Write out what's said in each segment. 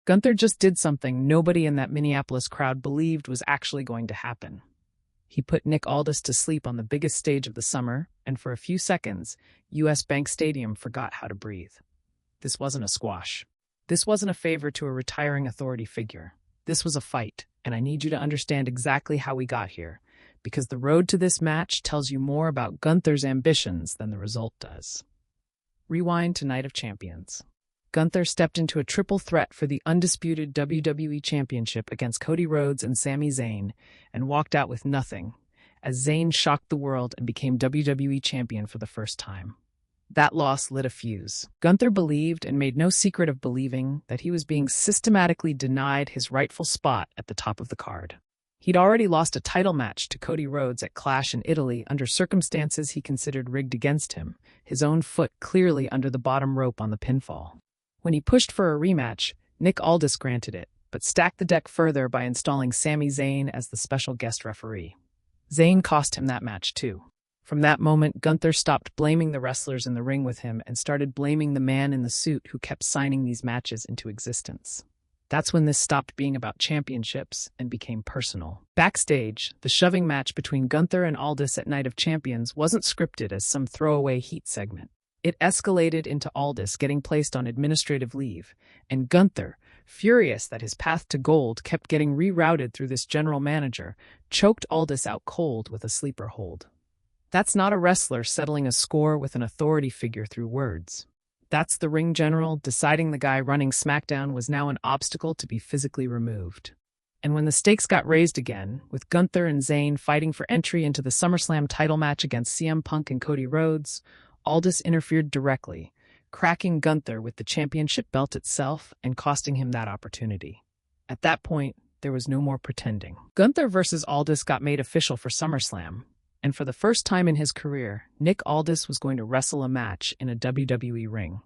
Gunther just did something nobody in that Minneapolis crowd believed was actually going to happen. He put Nick Aldis to sleep on the biggest stage of the summer, and for a few seconds, US Bank Stadium forgot how to breathe. This wasn't a squash. This wasn't a favor to a retiring authority figure. This was a fight, and I need you to understand exactly how we got here, because the road to this match tells you more about Gunther's ambitions than the result does. Rewind to Night of Champions. Gunther stepped into a triple threat for the undisputed WWE Championship against Cody Rhodes and Sami Zayn, and walked out with nothing, as Zayn shocked the world and became WWE Champion for the first time. That loss lit a fuse. Gunther believed, and made no secret of believing, that he was being systematically denied his rightful spot at the top of the card. He'd already lost a title match to Cody Rhodes at Clash in Italy under circumstances he considered rigged against him, his own foot clearly under the bottom rope on the pinfall. When he pushed for a rematch, Nick Aldis granted it, but stacked the deck further by installing Sami Zayn as the special guest referee. Zayn cost him that match too. From that moment, Gunther stopped blaming the wrestlers in the ring with him and started blaming the man in the suit who kept signing these matches into existence. That's when this stopped being about championships and became personal. Backstage, the shoving match between Gunther and Aldis at Night of Champions wasn't scripted as some throwaway heat segment. It escalated into Aldis getting placed on administrative leave, and Gunther, furious that his path to gold kept getting rerouted through this general manager, choked Aldis out cold with a sleeper hold. That's not a wrestler settling a score with an authority figure through words. That's the ring general deciding the guy running SmackDown was now an obstacle to be physically removed. And when the stakes got raised again, with Gunther and Zayn fighting for entry into the SummerSlam title match against CM Punk and Cody Rhodes, Aldis interfered directly, cracking Gunther with the championship belt itself and costing him that opportunity. At that point, there was no more pretending. Gunther versus Aldis got made official for SummerSlam, and for the first time in his career, Nick Aldis was going to wrestle a match in a WWE ring.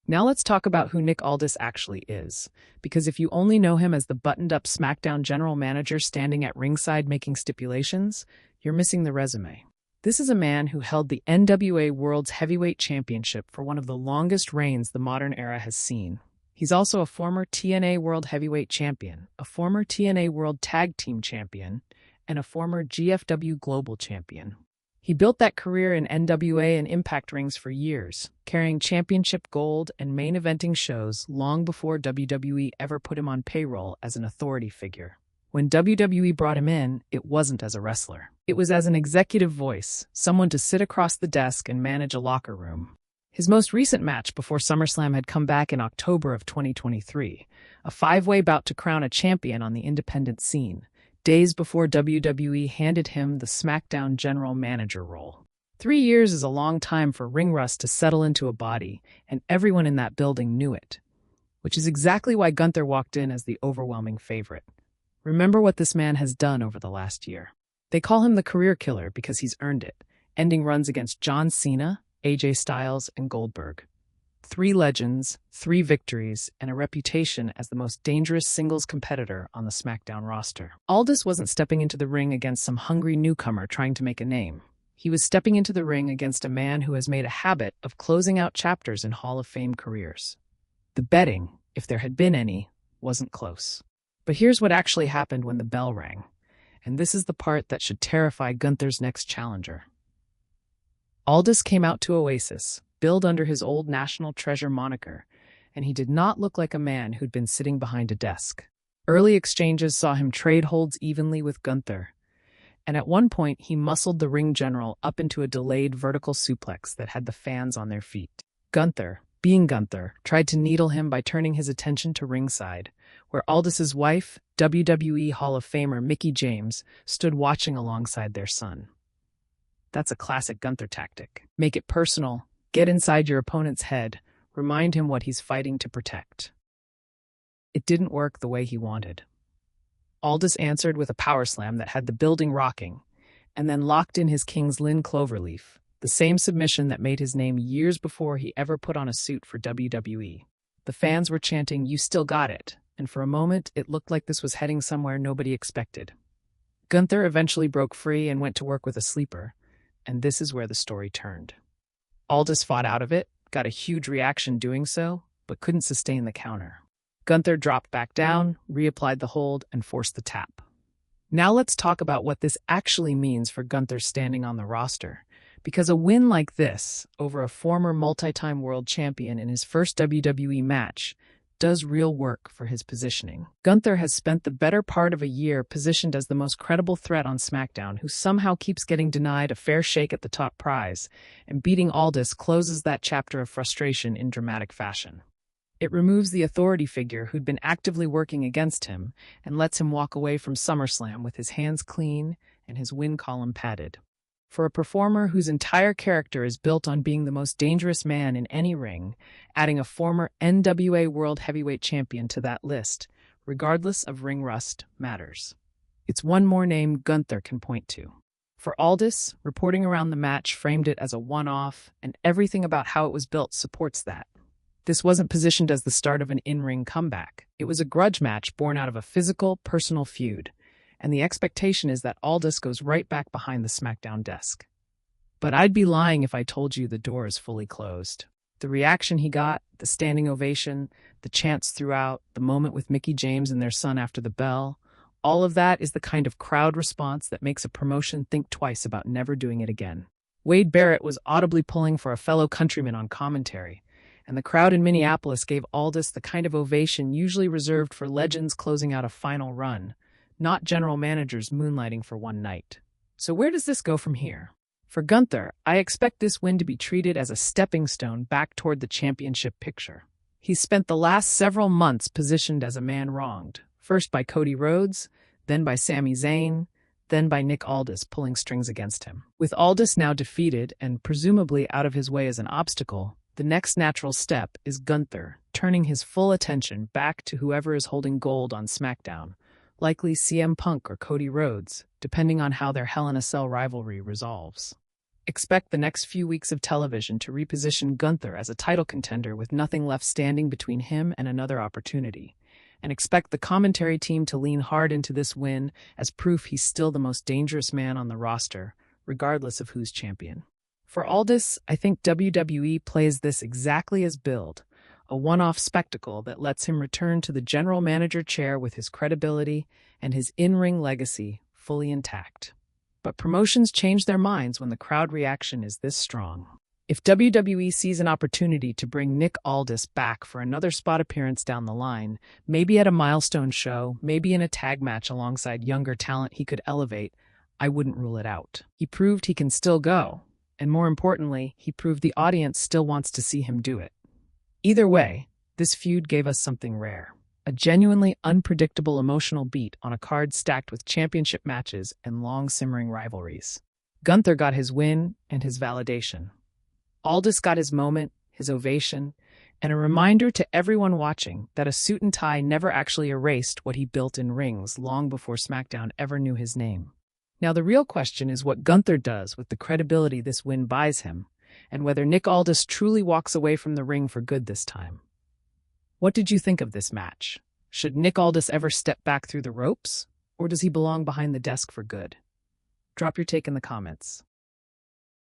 Now let's talk about who Nick Aldis actually is, because if you only know him as the buttoned-up SmackDown General Manager standing at ringside making stipulations, you're missing the resume. This is a man who held the NWA World's Heavyweight Championship for one of the longest reigns the modern era has seen. He's also a former TNA World Heavyweight Champion, a former TNA World Tag Team Champion, and a former GFW Global Champion. He built that career in NWA and Impact rings for years, carrying championship gold and main eventing shows long before WWE ever put him on payroll as an authority figure. When WWE brought him in, it wasn't as a wrestler. It was as an executive voice, someone to sit across the desk and manage a locker room. His most recent match before SummerSlam had come back in October of 2023, a five-way bout to crown a champion on the independent scene, days before WWE handed him the SmackDown General Manager role. 3 years is a long time for ring rust to settle into a body, and everyone in that building knew it, which is exactly why Gunther walked in as the overwhelming favorite. Remember what this man has done over the last year. They call him the Career Killer because he's earned it, ending runs against John Cena, AJ Styles, and Goldberg. 3 legends, 3 victories, and a reputation as the most dangerous singles competitor on the SmackDown roster. Aldis wasn't stepping into the ring against some hungry newcomer trying to make a name. He was stepping into the ring against a man who has made a habit of closing out chapters in Hall of Fame careers. The betting, if there had been any, wasn't close. But here's what actually happened when the bell rang, and this is the part that should terrify Gunther's next challenger. Aldis came out to Oasis, billed under his old National Treasure moniker, and he did not look like a man who'd been sitting behind a desk. Early exchanges saw him trade holds evenly with Gunther, and at one point he muscled the ring general up into a delayed vertical suplex that had the fans on their feet. Gunther, being Gunther, tried to needle him by turning his attention to ringside, where Aldis's wife, WWE Hall of Famer Mickie James, stood watching alongside their son. That's a classic Gunther tactic. Make it personal, get inside your opponent's head, remind him what he's fighting to protect. It didn't work the way he wanted. Aldis answered with a power slam that had the building rocking, and then locked in his King's Lynn Cloverleaf, the same submission that made his name years before he ever put on a suit for WWE. The fans were chanting, "You still got it," and for a moment it looked like this was heading somewhere nobody expected. Gunther eventually broke free and went to work with a sleeper, and this is where the story turned. Aldis fought out of it, got a huge reaction doing so, but couldn't sustain the counter. Gunther dropped back down, reapplied the hold, and forced the tap. Now let's talk about what this actually means for Gunther's standing on the roster. Because a win like this, over a former multi-time world champion in his first WWE match, does real work for his positioning. Gunther has spent the better part of a year positioned as the most credible threat on SmackDown, who somehow keeps getting denied a fair shake at the top prize, and beating Aldis closes that chapter of frustration in dramatic fashion. It removes the authority figure who'd been actively working against him and lets him walk away from SummerSlam with his hands clean and his win column padded. For a performer whose entire character is built on being the most dangerous man in any ring, adding a former NWA World Heavyweight Champion to that list, regardless of ring rust, matters. It's one more name Gunther can point to. For Aldis, reporting around the match framed it as a one-off, and everything about how it was built supports that. This wasn't positioned as the start of an in-ring comeback. It was a grudge match born out of a physical, personal feud, and the expectation is that Aldis goes right back behind the SmackDown desk. But I'd be lying if I told you the door is fully closed. The reaction he got, the standing ovation, the chants throughout, the moment with Mickie James and their son after the bell, all of that is the kind of crowd response that makes a promotion think twice about never doing it again. Wade Barrett was audibly pulling for a fellow countryman on commentary, and the crowd in Minneapolis gave Aldis the kind of ovation usually reserved for legends closing out a final run, not general managers moonlighting for one night. So where does this go from here? For Gunther, I expect this win to be treated as a stepping stone back toward the championship picture. He's spent the last several months positioned as a man wronged, first by Cody Rhodes, then by Sami Zayn, then by Nick Aldis pulling strings against him. With Aldis now defeated and presumably out of his way as an obstacle, the next natural step is Gunther turning his full attention back to whoever is holding gold on SmackDown, likely CM Punk or Cody Rhodes, depending on how their Hell in a Cell rivalry resolves. Expect the next few weeks of television to reposition Gunther as a title contender with nothing left standing between him and another opportunity. And expect the commentary team to lean hard into this win as proof he's still the most dangerous man on the roster, regardless of who's champion. For Aldis, I think WWE plays this exactly as billed, a one-off spectacle that lets him return to the general manager chair with his credibility and his in-ring legacy fully intact. But promotions change their minds when the crowd reaction is this strong. If WWE sees an opportunity to bring Nick Aldis back for another spot appearance down the line, maybe at a milestone show, maybe in a tag match alongside younger talent he could elevate, I wouldn't rule it out. He proved he can still go. And more importantly, he proved the audience still wants to see him do it. Either way, this feud gave us something rare. A genuinely unpredictable emotional beat on a card stacked with championship matches and long-simmering rivalries. Gunther got his win and his validation. Aldis got his moment, his ovation, and a reminder to everyone watching that a suit and tie never actually erased what he built in rings long before SmackDown ever knew his name. Now the real question is what Gunther does with the credibility this win buys him, and whether Nick Aldis truly walks away from the ring for good this time. What did you think of this match? Should Nick Aldis ever step back through the ropes, or does he belong behind the desk for good? Drop your take in the comments.